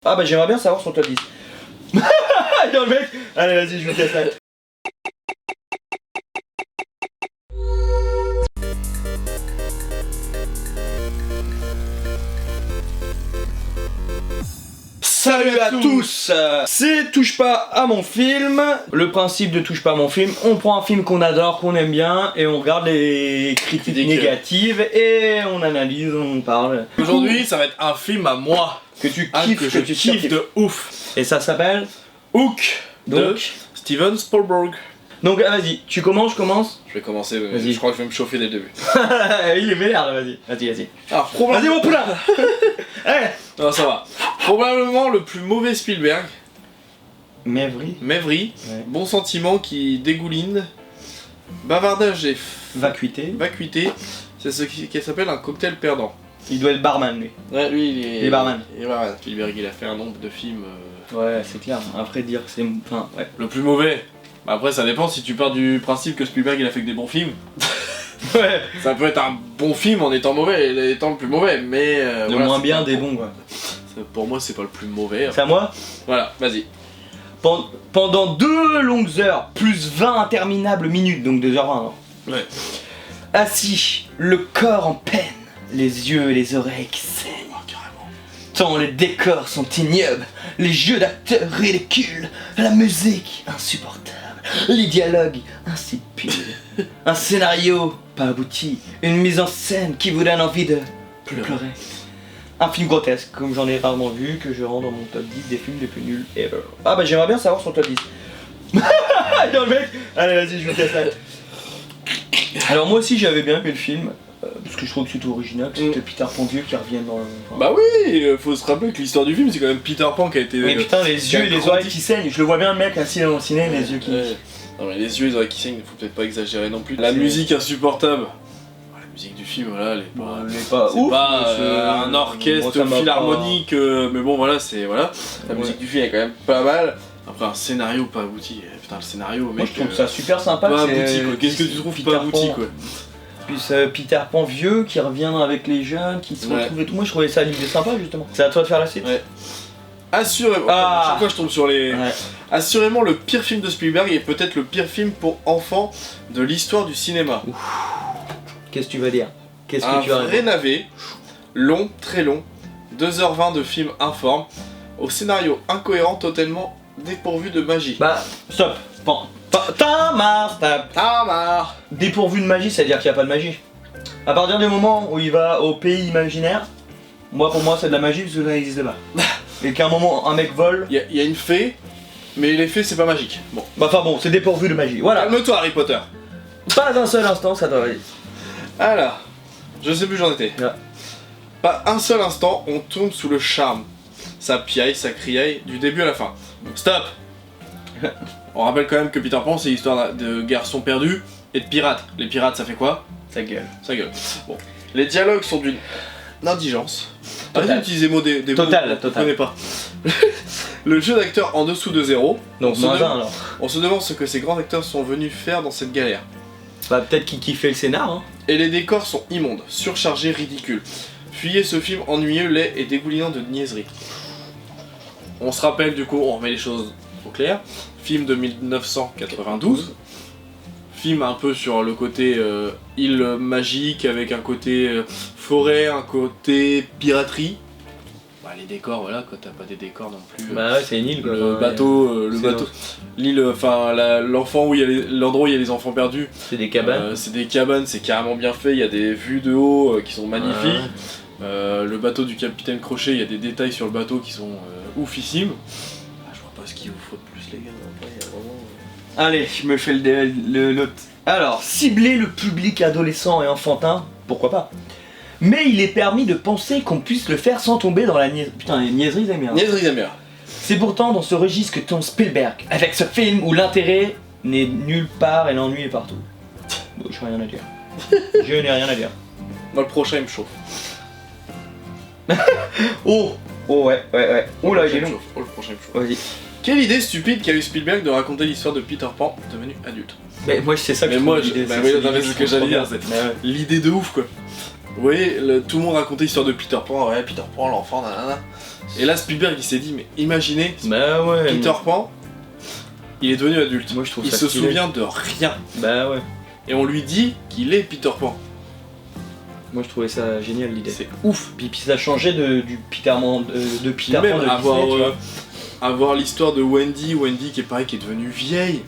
Ah bah j'aimerais bien savoir son top 10. Dans le mec. Allez vas-y, je vous casse ça. Salut à tous. C'est Touche pas à mon film. Le principe de Touche pas à mon film, on prend un film qu'on adore, qu'on aime bien, et on regarde les critiques négatives, et on analyse, on parle. Aujourd'hui ça va être un film à moi. Que tu kiffes, que je kiffe de ouf. Et ça s'appelle Hook de Steven Spielberg. Donc vas-y, tu commences, je commence. Je vais commencer, vas-y. Je crois que je vais me chauffer dès le début. Il est vénère là, vas-y. Vas-y. Alors, Vas-y mon poulain. Allez. Non, ça va. Probablement le plus mauvais Spielberg. Mevry. Ouais. Bon sentiment qui dégouline. Bavardage et vacuité. C'est ce qui s'appelle un cocktail perdant. Il doit être barman lui. Ouais, lui il est barman. Il est barman. Spielberg il a fait un nombre de films. Ouais, c'est clair. Après dire que c'est. Enfin, ouais. Le plus mauvais. Bah après ça dépend si tu pars du principe que Spielberg il a fait que des bons films. Ouais. Ça peut être un bon film en étant mauvais, en étant le plus mauvais, mais. Le voilà, moins bien des bons quoi. Pour moi c'est pas le plus mauvais. C'est à moi. Voilà, vas-y. Pendant 2 longues heures, plus 20 interminables minutes, donc 2h20 alors. Ouais. Assis, le corps en peine, les yeux et les oreilles qui saignent. Tant les décors sont ignobles, les jeux d'acteurs ridicules, la musique insupportable, les dialogues insipides, un scénario pas abouti, une mise en scène qui vous donne envie de pleurer. Un film grotesque, comme j'en ai rarement vu, que je rends dans mon top 10 des films les plus nuls ever. Ah bah j'aimerais bien savoir son top 10. Dans le mec. Allez vas-y, je vous casse ça. Alors moi aussi j'avais bien aimé le film. Parce que je trouve que c'est tout original, c'était Peter Pan vieux qui revient dans le... Bah oui, faut se rappeler que l'histoire du film c'est quand même Peter Pan qui a été... Mais putain, les yeux et les oreilles qui saignent, je le vois bien le mec assis dans le ciné, les yeux qui... Non mais les yeux et les oreilles qui saignent, faut peut-être pas exagérer non plus. La musique insupportable. La musique du film, voilà, elle est pas... C'est pas un orchestre philharmonique, mais bon voilà, c'est... Voilà. La musique du film est quand même pas mal. Après un scénario pas abouti, putain le scénario mec... Moi je trouve ça super sympa. Pas abouti quoi, qu'est-ce que tu trouves pas abouti quoi? Plus Peter Pan vieux qui revient avec les jeunes, qui se retrouvent et tout. Moi je trouvais ça l'idée sympa justement. C'est à toi de faire la suite. Ouais. Assurément. Chaque fois je tombe sur les. Ouais. Assurément le pire film de Spielberg et peut-être le pire film pour enfants de l'histoire du cinéma. Qu'est-ce que tu vas dire? Qu'est-ce que tu vas dire? Un vrai navet, long, très long, 2h20 de film informe, au scénario incohérent, totalement dépourvu de magie. Bah, stop. Tamar. Dépourvu de magie, ça veut dire qu'il n'y a pas de magie. À partir du moment où il va au pays imaginaire, pour moi c'est de la magie parce que ça n'existe pas. Et qu'à un moment un mec vole. Il y a une fée, mais les fées c'est pas magique. Bon. Bah enfin bon, c'est dépourvu de magie. Voilà. Calme-toi Harry Potter. Pas un seul instant, ça doit aller. Alors, je sais plus où j'en étais. Ouais. Pas un seul instant, on tombe sous le charme. Ça piaille, ça criaille, du début à la fin. Stop. On rappelle quand même que Peter Pan c'est l'histoire de garçons perdus et de pirates. Les pirates ça fait quoi? Ça gueule. Bon. Les dialogues sont d'une indigence. Total. Utiliser mots des total. Je connais pas. Le jeu d'acteur en dessous de 0. Donc alors. On se demande ce que ces grands acteurs sont venus faire dans cette galère. Bah peut-être qu'ils kiffaient le scénar hein. Et les décors sont immondes, surchargés, ridicules. Fuyez ce film ennuyeux, laid et dégoulinant de niaiseries. On se rappelle du coup, on remet les choses au clair. Film de 1992. Film un peu sur le côté île magique avec un côté forêt, un côté piraterie. Bah les décors voilà quoi, t'as pas des décors non plus. Bah ouais c'est une île quoi. Le bateau, l'île, enfin l'enfant où il y a l'endroit où il y a les enfants perdus. C'est des cabanes. C'est carrément bien fait, il y a des vues de haut qui sont magnifiques. Le bateau du capitaine Crochet, il y a des détails sur le bateau qui sont oufissimes. Je vois pas ce qu'il vous faut de plus les gars. Après, y a vraiment... Allez, je me fais le note. Alors, cibler le public adolescent et enfantin, pourquoi pas. Mais il est permis de penser qu'on puisse le faire sans tomber dans la niaiserie. Putain, les niaiseries j'aime bien. Niaiseries j'aime bien. C'est pourtant dans ce registre que tombe Spielberg, avec ce film où l'intérêt n'est nulle part et l'ennui est partout. Bon, je n'ai rien à dire. Je n'ai rien à dire. Moi le prochain il me chauffe. Oh ouais. Oh là il est long. Oh le prochain il me chauffe. Vas-y. Quelle idée stupide qu'a eu Spielberg de raconter l'histoire de Peter Pan devenu adulte. Mais moi c'est ça que c'est ce que j'allais dire, c'est l'idée de ouf quoi. Vous voyez, tout le monde racontait l'histoire de Peter Pan, ouais, Peter Pan, l'enfant, nanana. Et là, Spielberg, il s'est dit, mais imaginez, Bah ouais. Peter Pan, il est devenu adulte. Moi je trouve Il ça se stylé. souvient de rien. Bah ouais. Et on lui dit qu'il est Peter Pan. Moi je trouvais ça génial l'idée. C'est ouf. Puis ça changeait du Peter Pan de Puis Peter même Pan de avoir, Disney, tu vois. avoir l'histoire de Wendy qui est pareil, qui est devenue vieille.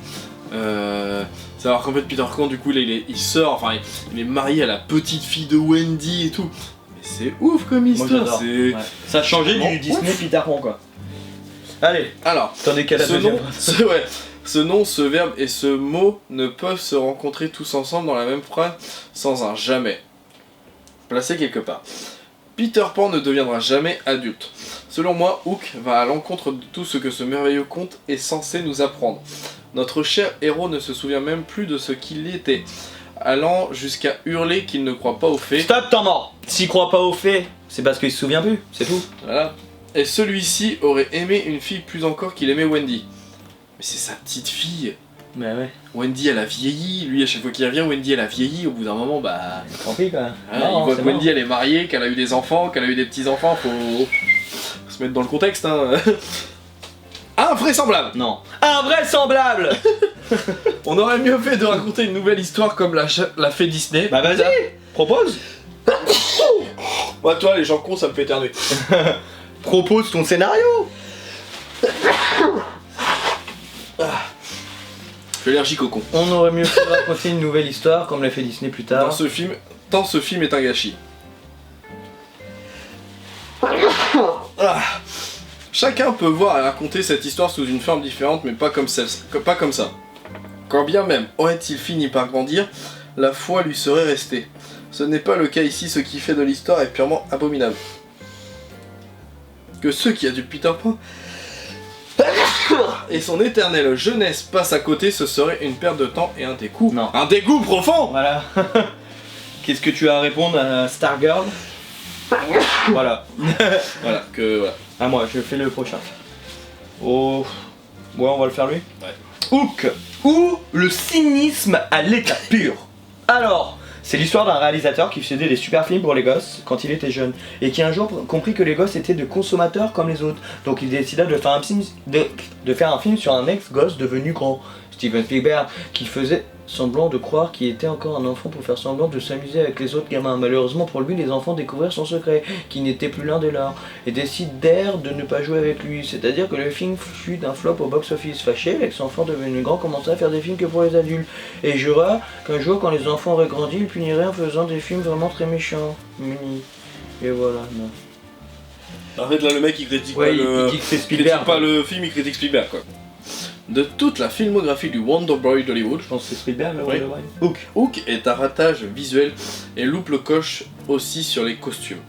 Savoir qu'en fait Peter Pan du coup là, il sort, enfin il est marié à la petite fille de Wendy et tout. Mais c'est ouf comme Moi histoire, j'adore. c'est... Ouais. Ça a changé Vraiment du Disney Peter Pan quoi. Allez, Alors, t'en es qu'à la ce deuxième nom, phrase. ce nom, ce verbe et ce mot ne peuvent se rencontrer tous ensemble dans la même phrase sans un jamais. Placé quelque part. Peter Pan ne deviendra jamais adulte. Selon moi, Hook va à l'encontre de tout ce que ce merveilleux conte est censé nous apprendre. Notre cher héros ne se souvient même plus de ce qu'il était, allant jusqu'à hurler qu'il ne croit pas aux fées. Stop, temps mort. S'il croit pas aux faits, c'est parce qu'il se souvient plus, c'est tout. Voilà. Et celui-ci aurait aimé une fille plus encore qu'il aimait Wendy. Mais c'est sa petite fille. Bah ouais. Wendy elle a vieilli, lui à chaque fois qu'il revient, Wendy elle a vieilli, au bout d'un moment bah... Tant pis quoi. hein, Non, il voit c'est que Wendy mort. elle est mariée, qu'elle a eu des enfants, qu'elle a eu des petits-enfants, faut se mettre dans le contexte hein. Invraisemblable. Non. Invraisemblable. On aurait mieux fait de raconter une nouvelle histoire comme la fée Disney. Bah vas-y, propose. Moi toi les gens cons ça me fait éternuer. Propose ton scénario. Je suis allergique au con. On aurait mieux fait de raconter une nouvelle histoire comme l'a fait Disney plus tard. Dans ce film, tant ce film est un gâchis. Ah. Chacun peut voir et raconter cette histoire sous une forme différente, mais pas comme ça. Quand bien même aurait-il fini par grandir, la foi lui serait restée. Ce n'est pas le cas ici, ce qui fait de l'histoire est purement abominable. Que ceux qui adulent Peter Pan et son éternelle jeunesse passent à côté, ce serait une perte de temps et un dégoût. Non. Un dégoût profond. Voilà. Qu'est-ce que tu as à répondre à Stargirl? Voilà. Voilà, que voilà. À moi, je fais le prochain. Oh. Ouais, on va le faire lui. Ouais. Hook. Ou le cynisme à l'état pur. Alors, c'est l'histoire d'un réalisateur qui faisait des super films pour les gosses quand il était jeune et qui un jour comprit que les gosses étaient de consommateurs comme les autres. Donc il décida de faire un film sur un ex-gosse devenu grand, Steven Spielberg, qui faisait semblant de croire qu'il était encore un enfant pour faire semblant de s'amuser avec les autres gamins. Malheureusement pour lui, les enfants découvrirent son secret, qui n'était plus l'un des leurs, et décidèrent de ne pas jouer avec lui. C'est-à-dire que le film fut d'un flop au box-office. Fâché, l'ex-enfant devenu grand commença à faire des films que pour les adultes, et jura qu'un jour, quand les enfants auraient grandi, il punirait en faisant des films vraiment très méchants. Et voilà, non. En fait, là, le mec il critique Ouais, pas le. il dit que c'est Il Spielberg. critique pas le film, il critique Spielberg quoi. De toute la filmographie du Wonder Boy d'Hollywood, Je pense que c'est Spielberg, là, Oui. ouais. Hook. Hook est un ratage visuel et loupe le coche aussi sur les costumes.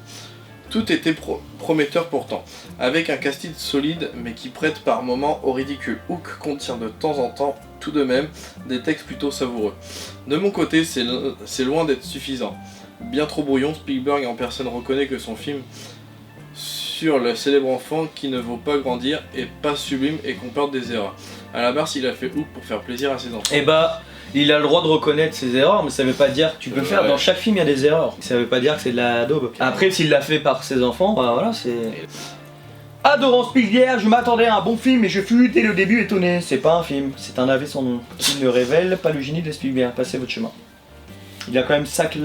Tout était prometteur pourtant, avec un casting solide mais qui prête par moments au ridicule. Hook contient de temps en temps, tout de même, des textes plutôt savoureux. De mon côté, c'est loin d'être suffisant. Bien trop brouillon, Spielberg en personne reconnaît que son film sur le célèbre enfant qui ne vaut pas grandir est pas sublime et comporte des erreurs. À la base, il a fait Hook pour faire plaisir à ses enfants. Et bah, il a le droit de reconnaître ses erreurs, mais ça veut pas dire que tu peux le faire. Ouais. Dans chaque film, il y a des erreurs. Ça veut pas dire que c'est de la daube. Après, s'il l'a fait par ses enfants, bah voilà, c'est. Adorant Spielberg, je m'attendais à un bon film et je fus dès le début étonné. C'est pas un film, c'est un AV sans nom. Il ne révèle pas le génie de Spielberg. Passez votre chemin. Il a quand même 5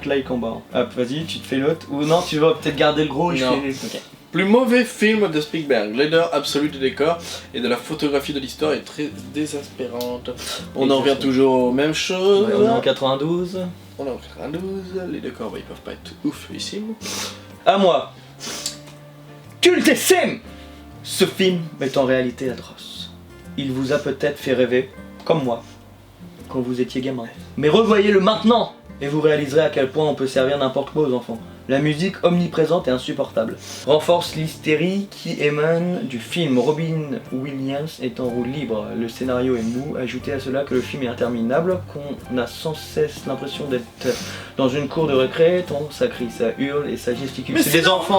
likes en bas. Hop, vas-y, tu te fais l'autre. Ou non, tu vas peut-être garder le gros et je Non. fais les. Ok. Plus mauvais film de Spielberg, laideur absolue des décors et de la photographie de l'histoire est très désespérante. On en revient toujours aux mêmes choses. Ouais, on est en 92. On est en 92, les décors bah, ils peuvent pas être ouf ici. À moi. Cultissime. Ce film est en réalité atroce. Il vous a peut-être fait rêver, comme moi, quand vous étiez gamin. Mais revoyez-le maintenant et vous réaliserez à quel point on peut servir n'importe quoi aux enfants. La musique omniprésente et insupportable renforce l'hystérie qui émane du film. Robin Williams est en roue libre. Le scénario est mou. Ajoutez à cela que le film est interminable, qu'on a sans cesse l'impression d'être dans une cour de récré. Tant ça crie, ça hurle et ça gesticule. Mais C'est c'est des enfants.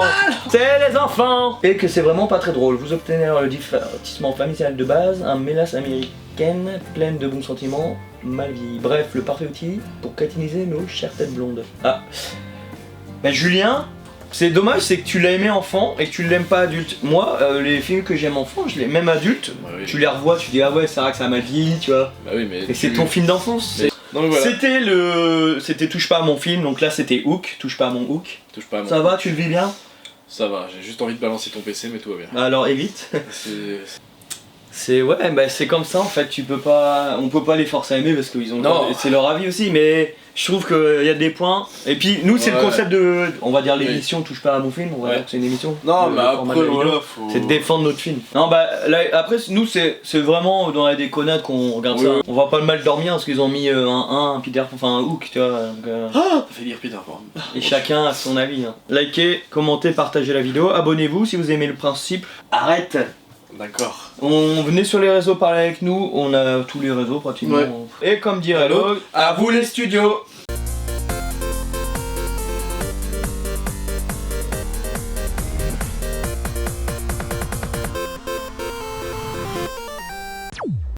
C'est les enfants. Et que c'est vraiment pas très drôle. Vous obtenez alors le divertissement familial de base, un mélasse américaine pleine de bons sentiments, mal vieilli. Bref, le parfait outil pour catiniser nos chères têtes blondes. Ah. Bah Julien, c'est dommage, c'est que tu l'as aimé enfant et que tu l'aimes pas adulte. Moi, les films que j'aime enfant, je les même adulte, Bah oui. tu les revois, tu dis ah ouais, c'est vrai que ça a mal vieilli, tu vois. Bah oui, mais. Et c'est ton film d'enfance. Mais- Non, mais voilà. C'était Touche pas à mon film, donc là c'était Hook, Touche pas à mon Hook. Touche pas à mon. Ça va, tu le vis bien? Ça va, j'ai juste envie de balancer ton PC, mais tout va bien. Alors évite. C'est. C'est ouais, bah c'est comme ça en fait, on peut pas les forcer à aimer parce qu'ils ont Non. c'est leur avis aussi, mais je trouve qu'il y a des points. Et puis nous c'est le Ouais. concept de, on va dire Oui. l'émission Touche pas à mon film, on va Ouais. dire que c'est une émission. Non, Le mais format de après, la vidéo. voilà, faut. C'est de défendre notre film. Non bah là, après nous c'est vraiment dans la déconnade qu'on regarde Oui, ça. oui. On va pas le mal dormir parce qu'ils ont mis un Peter, enfin un Hook, tu vois. Donc, Ah, ça fait lire Peter Pan. et chacun a son avis. Hein. Likez, commentez, partagez la vidéo, abonnez-vous si vous aimez le principe. Arrête. D'accord. On venait sur les réseaux parler avec nous, on a tous les réseaux pratiquement. Ouais. Et comme dirait l'autre, à vous les studios.